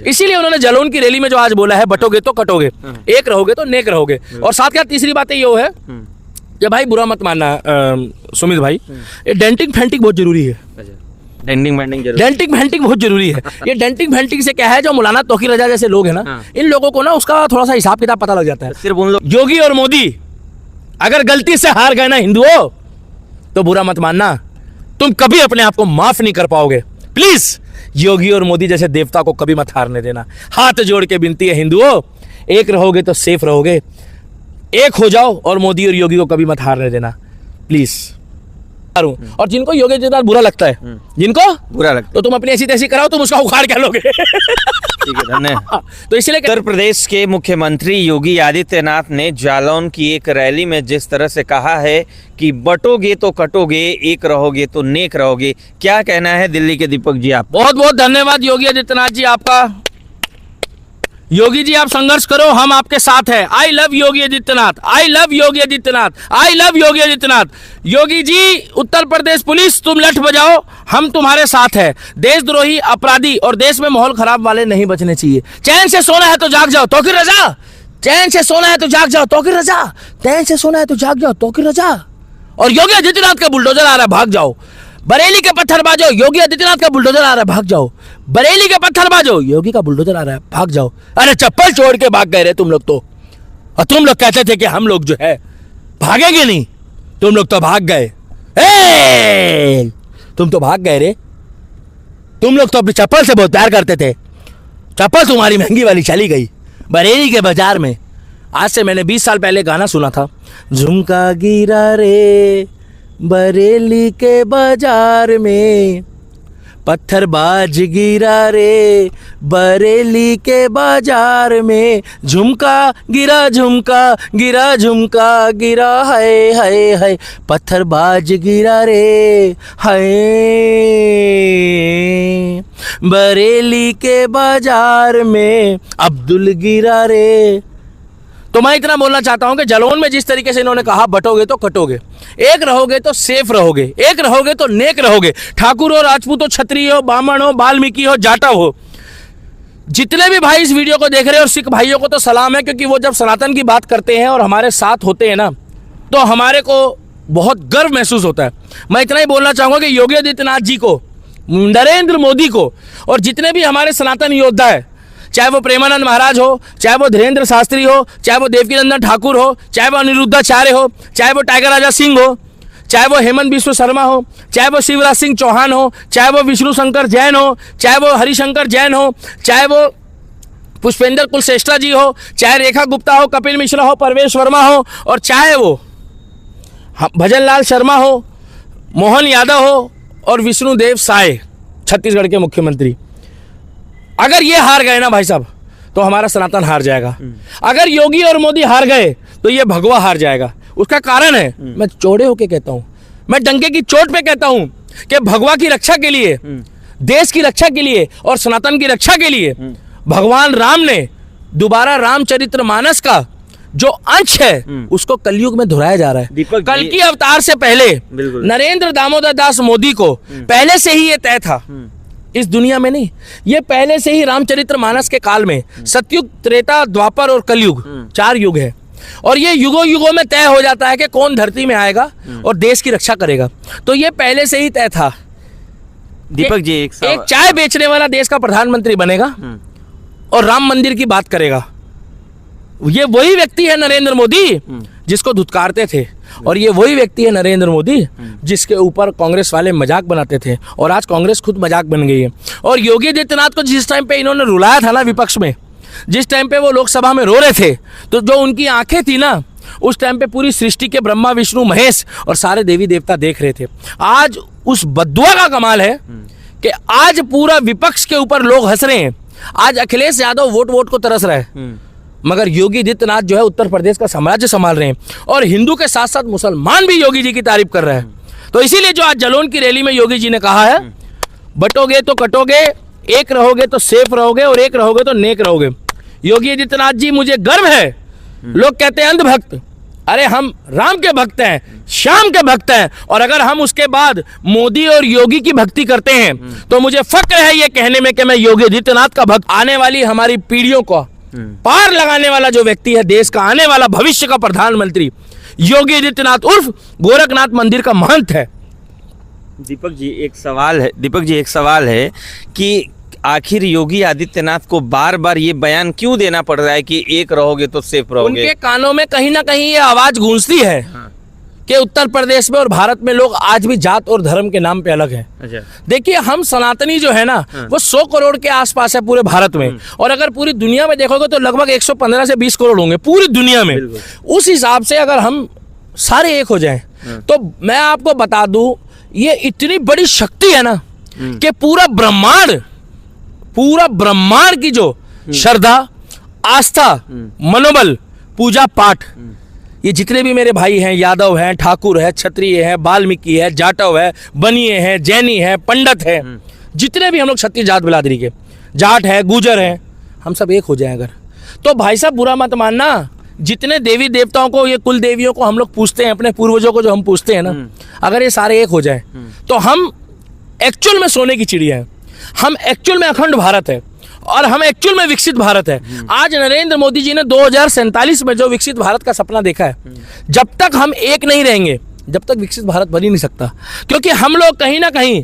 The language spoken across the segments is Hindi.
इसीलिए उन्होंने जालौन की रैली में जो आज बोला है, बटोगे तो कटोगे, एक रहोगे तो नेक रहोगे। और साथ क्या तीसरी बात ये है कि भाई बुरा मत मानना सुमित भाई, ये डेंटिंग फेंटिंग बहुत जरूरी है। डेंटिंग फेंटिंग बहुत जरूरी है। ये डेंटिंग फेंटिंग से क्या है, जो मौलाना तौकीर रजा जैसे लोग हैं ना, इन लोगों को ना उसका थोड़ा सा हिसाब किताब पता लग जाता है। सिर्फ उन लोग, योगी और मोदी अगर गलती से हार गए ना हिंदुओं, तो बुरा मत मानना, तुम कभी अपने आप को माफ नहीं कर पाओगे। प्लीज योगी और मोदी जैसे देवता को कभी मत हारने देना। हाथ जोड़ के विनती है हिंदुओं, एक रहोगे तो सेफ रहोगे, एक हो जाओ और मोदी और योगी को कभी मत हारने देना प्लीज। और जिनको योगी आदित्यनाथ बुरा लगता है, जिनको बुरा लगता है, तो तुम अपनी ऐसी तैसी कराओ, तुम उसका उखाड़ क्या लोगे। ठीक है, धन्यवाद। तो इसलिए उत्तर प्रदेश के मुख्यमंत्री योगी आदित्यनाथ ने जालौन की एक रैली में जिस तरह से कहा है कि बटोगे तो कटोगे, एक रहोगे तो नेक रहोगे, क्या कहना है दिल्ली के दीपक जी आप? बहुत बहुत धन्यवाद योगी आदित्यनाथ जी आपका। योगी जी आप संघर्ष करो, हम आपके साथ हैं। I love Yogi Adityanath, I love Yogi Adityanath, I love Yogi Adityanath. Yogi ji, Uttar Pradesh police तुम लठ बजाओ, हम तुम्हारे साथ हैं। देशद्रोही, अपराधी और देश में माहौल खराब वाले नहीं बचने चाहिए। चैन से सोना है तो जाग जाओ तौकीर रजा, चैन से सोना है तो जाग जाओ तौकीर रजा, चैन से सोना है तो जाग जाओ तौकीर रजा। और योगी आदित्यनाथ का बुलडोजर आ रहा है, भाग जाओ। बरेली के पत्थरबाजो, योगी आदित्यनाथ का बुलडोजर आ रहा है, भाग जाओ। बरेली के पत्थरबाजो, योगी का बुलडोजर आ रहा है, भाग जाओ। अरे चप्पल छोड़ के भाग गए रे तुम लोग तो। और तुम लोग कहते थे कि हम लोग जो है भागेंगे नहीं, तुम लोग तो भाग गए। तुम तो भाग गए रे। तुम लोग तो अपनी चप्पल से बहुत प्यार करते थे, चप्पल तुम्हारी महंगी वाली चली गई बरेली के बाजार में। आज से मैंने 20 साल पहले गाना सुना था, झुमका गिरा रे बरेली के बाजार में, पत्थरबाज गिरा रे बरेली के बाजार में, झुमका गिरा झुमका गिरा झुमका गिरा, हाय हाय हाय पत्थरबाज गिरा रे, हाय बरेली के बाजार में अब्दुल गिरा रे। तो मैं इतना बोलना चाहता हूं कि जालौन में जिस तरीके से इन्होंने कहा बटोगे तो कटोगे, एक रहोगे तो सेफ रहोगे, एक रहोगे तो नेक रहोगे। ठाकुर हो, राजपूत हो, क्षत्रिय हो, ब्राह्मण हो, वाल्मीकि हो, जाटा हो, जितने भी भाई इस वीडियो को देख रहे हैं, और सिख भाइयों को तो सलाम है, क्योंकि वो जब सनातन की बात करते हैं और हमारे साथ होते हैं ना, तो हमारे को बहुत गर्व महसूस होता है। मैं इतना ही बोलना चाहूंगा कि योगी आदित्यनाथ जी को, नरेंद्र मोदी को, और जितने भी हमारे सनातन योद्धा है, चाहे वो प्रेमानंद महाराज हो, चाहे वो धीरेन्द्र शास्त्री हो, चाहे वो देवकीनंदन ठाकुर हो, चाहे वो अनिरुद्धाचार्य हो, चाहे वो टाइगर राजा सिंह हो, चाहे वो हेमंत बिश्व शर्मा हो, चाहे वो शिवराज सिंह चौहान हो, चाहे वो विष्णु शंकर जैन हो, चाहे वो हरिशंकर जैन हो, चाहे वो पुष्पेंद्र कुलश्रेष्ठा जी हो, चाहे रेखा गुप्ता हो, कपिल मिश्रा हो, परवेश वर्मा हो, और चाहे वो भजन लाल शर्मा हो, मोहन यादव हो, और विष्णुदेव साय छत्तीसगढ़ के मुख्यमंत्री। अगर ये हार गए ना भाई साहब, तो हमारा सनातन हार जाएगा। अगर योगी और मोदी हार गए तो ये भगवा हार जाएगा। उसका कारण है, मैं चौड़े होके कहता हूं, मैं डंके की चोट पे कहता हूं कि भगवा की रक्षा के लिए, देश की रक्षा के लिए और सनातन की रक्षा के लिए भगवान राम ने दोबारा रामचरितमानस का जो अंश है उसको कलयुग में दोहराया जा रहा है। कल की अवतार से पहले नरेंद्र दामोदर दास मोदी को पहले से ही ये तय था, इस दुनिया में नहीं, ये पहले से ही रामचरितमानस के काल में, सतयुग, त्रेता, द्वापर और कलयुग 4 युग है, और ये युगों युगों में तय हो जाता है कि कौन धरती में आएगा और देश की रक्षा करेगा। तो ये पहले से ही तय था। दीपक जी, एक चाय बेचने वाला देश का प्रधानमंत्री बनेगा और राम मंदिर की बात करेगा। ये वही व्यक्ति है नरेंद्र मोदी जिसको धुतकारते थे, और ये वही व्यक्ति है नरेंद्र मोदी जिसके ऊपर कांग्रेस वाले मजाक बनाते थे, और आज कांग्रेस खुद मजाक बन गई है। और योगी आदित्यनाथ को जिस टाइम पे इन्होंने रुलाया था ना विपक्ष में, जिस टाइम पे वो लोकसभा में रो रहे थे, तो जो उनकी आंखें थी ना, उस टाइम पे पूरी सृष्टि के ब्रह्मा विष्णु महेश और सारे देवी देवता देख रहे थे। आज उस बद्दुआ का कमाल है कि आज पूरा विपक्ष के ऊपर लोग हंस रहे हैं। आज अखिलेश यादव वोट को तरस रहा है, मगर योगी आदित्यनाथ जो है उत्तर प्रदेश का साम्राज्य संभाल रहे हैं, और हिंदू के साथ साथ मुसलमान भी योगी जी की तारीफ कर रहे हैं। तो इसीलिए जो आज जालौन की रैली में योगी जी ने कहा है, बटोगे तो कटोगे, एक रहोगे तो सेफ रहोगे, और एक रहोगे तो नेक रहोगे। योगी आदित्यनाथ जी, मुझे गर्व है। लोग कहते हैं अंधभक्त, अरे हम राम के भक्त हैं, श्याम के भक्त हैं, और अगर हम उसके बाद मोदी और योगी की भक्ति करते हैं तो मुझे फक्र है ये कहने में कि मैं योगी आदित्यनाथ का भक्त। आने वाली हमारी पीढ़ियों को पार लगाने वाला जो व्यक्ति है, देश का आने वाला भविष्य का प्रधानमंत्री योगी आदित्यनाथ उर्फ गोरखनाथ मंदिर का महंत है। दीपक जी एक सवाल है कि आखिर योगी आदित्यनाथ को बार बार ये बयान क्यों देना पड़ रहा है कि एक रहोगे तो सेफ रहोगे? उनके कानों में कहीं ना कहीं ये आवाज गूंजती है कि उत्तर प्रदेश में और भारत में लोग आज भी जात और धर्म के नाम पे अलग हैं। अच्छा। देखिए हम सनातनी जो है ना वो 100 करोड़ के आसपास है पूरे भारत में, और अगर पूरी दुनिया में देखोगे तो लगभग 115 से 20 करोड़ होंगे पूरी दुनिया में। उस हिसाब से अगर हम सारे एक हो जाएं तो मैं आपको बता दूं ये इतनी बड़ी शक्ति है ना कि पूरा ब्रह्मांड की जो श्रद्धा, आस्था, मनोबल, पूजा पाठ, ये जितने भी मेरे भाई हैं, यादव हैं, ठाकुर है, क्षत्रिय है, वाल्मीकि है, जाटव है, बनिए हैं, जैनी है, पंडित है, जितने भी हम लोग क्षत्रिय जात बिरादरी के, जाट है, गुजर है, हम सब एक हो जाए अगर तो भाई साहब बुरा मत मानना, जितने देवी देवताओं को, ये कुल देवियों को हम लोग पूछते हैं, अपने पूर्वजों को जो हम पूछते हैं ना, अगर ये सारे एक हो जाए तो हम एक्चुअल में सोने की चिड़िया है, हम एक्चुअल में अखंड भारत है और हम एक्चुअल में विकसित भारत है। आज नरेंद्र मोदी जी ने 2047 में जो विकसित भारत का सपना देखा है, जब तक हम एक नहीं रहेंगे जब तक विकसित भारत बन ही नहीं सकता, क्योंकि हम लोग कहीं ना कहीं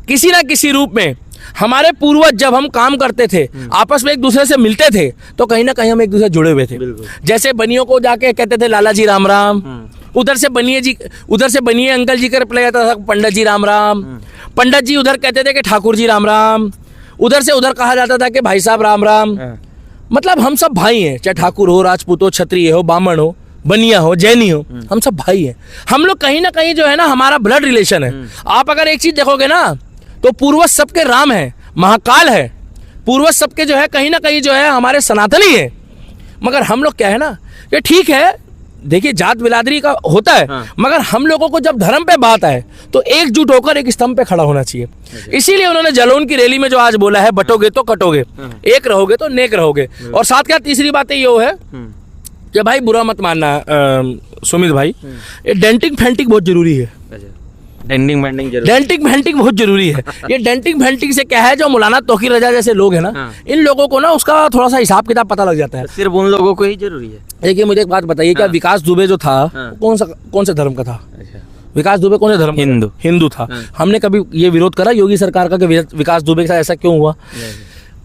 किसी ना किसी रूप में, हमारे पूर्वज जब हम काम करते थे, आपस में एक दूसरे से मिलते थे, तो कहीं ना कहीं हम एक दूसरे से जुड़े हुए थे। जैसे बनियों को जाके कहते थे लाला जी राम राम, उधर से बनिए अंकल जी का रिप्लाई आता था पंडित जी राम राम, पंडित जी उधर कहते थे कि ठाकुर जी राम राम, उधर से उधर कहा जाता था कि भाई साहब राम राम। मतलब हम सब भाई हैं, चाहे ठाकुर हो, राजपूत हो, क्षत्रिय हो, ब्राह्मण हो, बनिया हो, जैनी हो, हम सब भाई हैं। हम लोग कहीं ना कहीं जो है ना हमारा ब्लड रिलेशन है। आप अगर एक चीज देखोगे ना तो पूर्वज सबके राम है, महाकाल है, पूर्वज सबके जो है कहीं ना कहीं जो है हमारे सनातनी है। मगर हम लोग क्या है ना, ये ठीक है, देखिए जात बिरादरी का होता है, मगर हम लोगों को जब धर्म पे बात आए तो एकजुट होकर एक स्तंभ पे खड़ा होना चाहिए। इसीलिए उन्होंने जलौन की रैली में जो आज बोला है, बटोगे तो कटोगे, एक रहोगे तो नेक रहोगे। और साथ क्या तीसरी बात ये है कि भाई बुरा मत मानना सुमित भाई, ये डेंटिंग फेंटिंग बहुत जरूरी है। डेंटिंग फेंटिंग बहुत जरूरी है। ये डेंटिंग फेंटिंग से क्या है, जो मौलाना तौकीर रजा जैसे लोग हैं ना, इन लोगों को ना उसका थोड़ा सा हिसाब किताब पता लग जाता है। सिर्फ उन लोगों को ही जरूरी है। देखिए मुझे एक बात बताइए, क्या विकास दुबे जो था कौन से धर्म का था? विकास दुबे कौन से धर्म? हिंदू था। हमने कभी ये विरोध करा योगी सरकार का कि विकास दुबे के साथ ऐसा क्यों हुआ?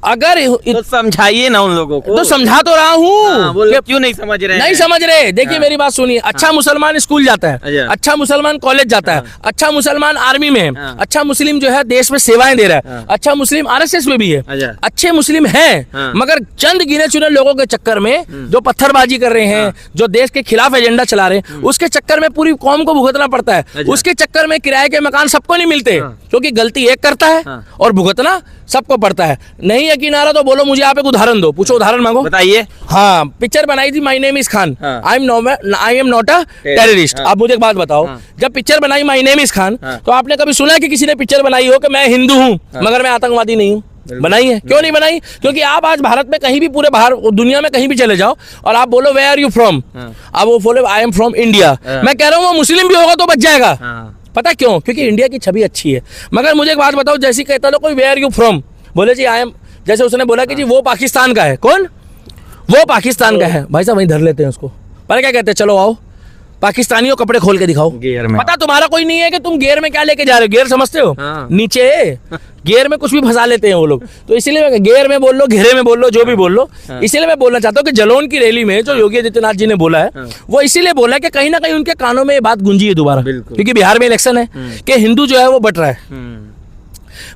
अगर तो समझाइए ना उन लोगों को। तो समझा तो रहा हूँ, क्यों नहीं समझ रहे? नहीं समझ रहे। देखिए मेरी बात सुनिए, अच्छा मुसलमान स्कूल जाता है, अच्छा मुसलमान कॉलेज जाता है, अच्छा मुसलमान आर्मी में है, अच्छा मुस्लिम जो है देश में सेवाएं दे रहा है, अच्छा मुस्लिम आरएसएस में भी है, अच्छे मुस्लिम हैं, मगर चंद गिने चुने लोगों के चक्कर में जो पत्थरबाजी कर रहे हैं, जो देश के खिलाफ एजेंडा चला रहे हैं, उसके चक्कर में पूरी कौम को भुगतना पड़ता है। उसके चक्कर में किराए के मकान सबको नहीं मिलते, क्योंकि गलती एक करता है और भुगतना सबको पड़ता है। नहीं यकीन आ रहा तो बोलो, मुझे आप एक उदाहरण दो, पूछो उदाहरण मांगो, बताइए। हाँ, पिक्चर बनाई थी my name is Khan, I am not a terrorist. आप मुझे एक बात बताओ, जब पिक्चर बनाई माय नेम इज खान, तो आपने कभी सुना कि किसी ने पिक्चर बनाई हो कि मैं हिंदू हूँ मगर मैं आतंकवादी नहीं हूँ? बनाई है? क्यों नहीं बनाई? क्योंकि आप आज भारत में कहीं भी, पूरे बाहर दुनिया में कहीं भी चले जाओ और आप बोलो वेयर आर यू फ्रॉम, आप वो बोले आई एम फ्रॉम इंडिया, मैं कह रहा हूँ वो मुस्लिम भी होगा तो बच जाएगा। पता क्यों? क्योंकि इंडिया की छवि अच्छी है। मगर मुझे एक बात बताओ, जैसे कहता लो कोई वेयर यू फ्रॉम, बोले जी आई एम, जैसे उसने बोला कि जी वो पाकिस्तान का है, कौन? वो पाकिस्तान का है, भाई साहब वहीं धर लेते हैं उसको। पर क्या कहते हैं, चलो आओ पाकिस्तानियों कपड़े खोल के दिखाओ, गियर में। पता तुम्हारा कोई नहीं है कि तुम गियर में क्या लेके जा रहे हो? गियर समझते हो? नीचे गियर में कुछ भी फंसा लेते हैं वो लोग। तो इसीलिए गियर में बोल लो, घेरे में बोल लो, जो भी बोल लो, इसीलिए मैं बोलना चाहता हूँ कि जलौन की रैली में जो योगी आदित्यनाथ जी ने बोला है, वो इसीलिए बोला कि कहीं ना कहीं उनके कानों में ये बात गूंजी है दोबारा, क्योंकि बिहार में इलेक्शन है कि हिंदू जो है वो बट रहा है,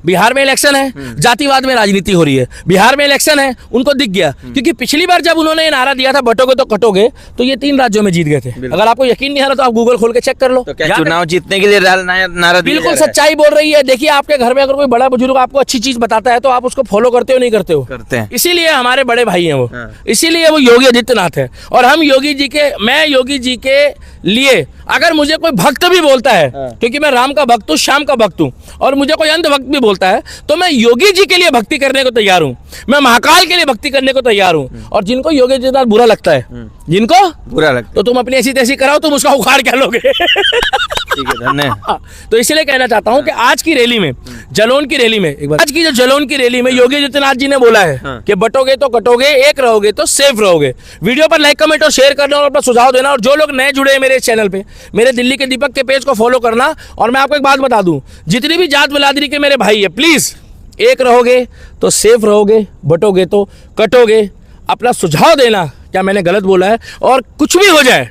बिहार में इलेक्शन है, जातिवाद में राजनीति हो रही है, बिहार में इलेक्शन है, उनको दिख गया। क्योंकि पिछली बार जब उन्होंने ये नारा दिया था बटोगे तो कटोगे, तो ये 3 राज्यों में जीत गए थे। अगर आपको यकीन नहीं आ रहा तो आप गूगल खोल के चेक कर लो। तो क्या चुनाव जीतने के लिए नारा बिल्कुल सच्चाई बोल रही है। देखिए आपके घर में अगर कोई बड़ा बुजुर्ग आपको अच्छी चीज बताता है तो आप उसको फॉलो करते हो, नहीं करते हो? करते हैं। इसीलिए हमारे बड़े भाई हैं वो, इसीलिए वो योगी आदित्यनाथ है। और हम योगी जी के, मैं योगी जी के लिए अगर मुझे कोई भक्त भी बोलता है, क्योंकि मैं राम का भक्त हूँ, श्याम का भक्त हूँ, और मुझे कोई अंध भक्त भी बोलता है, तो मैं योगी जी के लिए भक्ति करने को तैयार हूं, मैं महाकाल के लिए भक्ति करने को तैयार हूं। और जिनको योगी जी का बुरा लगता है, जिनको बुरा लगता तो तुम अपनी ऐसी तैसी कराओ, तुम उसका उखाड़ क्या लोगे। ठीक है, धन्यवाद। तो इसलिए कहना चाहता हूं कि आज की रैली में, जलौन की रैली में, एक बार आज की जो जलौन की रैली में योगी आदित्यनाथ जी ने बोला है कि बटोगे तो कटोगे, एक रहोगे तो सेफ रहोगे। वीडियो पर लाइक कमेंट और शेयर करना और अपना सुझाव देना। और जो लोग नए जुड़े हैं मेरे इस चैनल पे, मेरे दिल्ली के दीपक के पेज को फॉलो करना। और मैं आपको एक बात बता दूं, जितनी भी जात बिरादरी के मेरे भाई है, प्लीज एक रहोगे तो सेफ रहोगे, बटोगे तो कटोगे। अपना सुझाव देना, क्या मैंने गलत बोला है, और कुछ भी हो जाए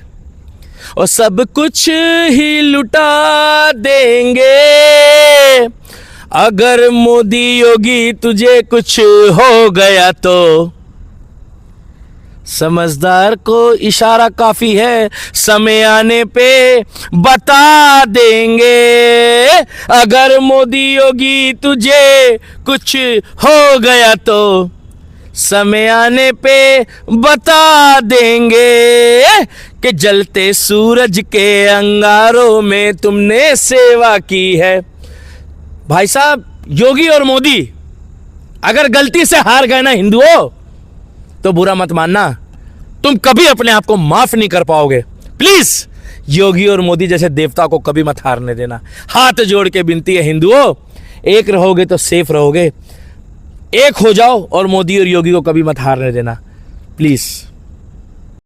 और सब कुछ ही लुटा देंगे अगर मोदी योगी तुझे कुछ हो गया तो। समझदार को इशारा काफी है, समय आने पे बता देंगे अगर मोदी योगी तुझे कुछ हो गया तो। समय आने पे बता देंगे कि जलते सूरज के अंगारों में तुमने सेवा की है। भाई साहब, योगी और मोदी अगर गलती से हार गए ना हिंदुओं, तो बुरा मत मानना, तुम कभी अपने आप को माफ नहीं कर पाओगे। प्लीज योगी और मोदी जैसे देवता को कभी मत हारने देना। हाथ जोड़ के विनती है हिंदुओं, एक रहोगे तो सेफ रहोगे, एक हो जाओ और मोदी और योगी को कभी मत हारने देना प्लीज।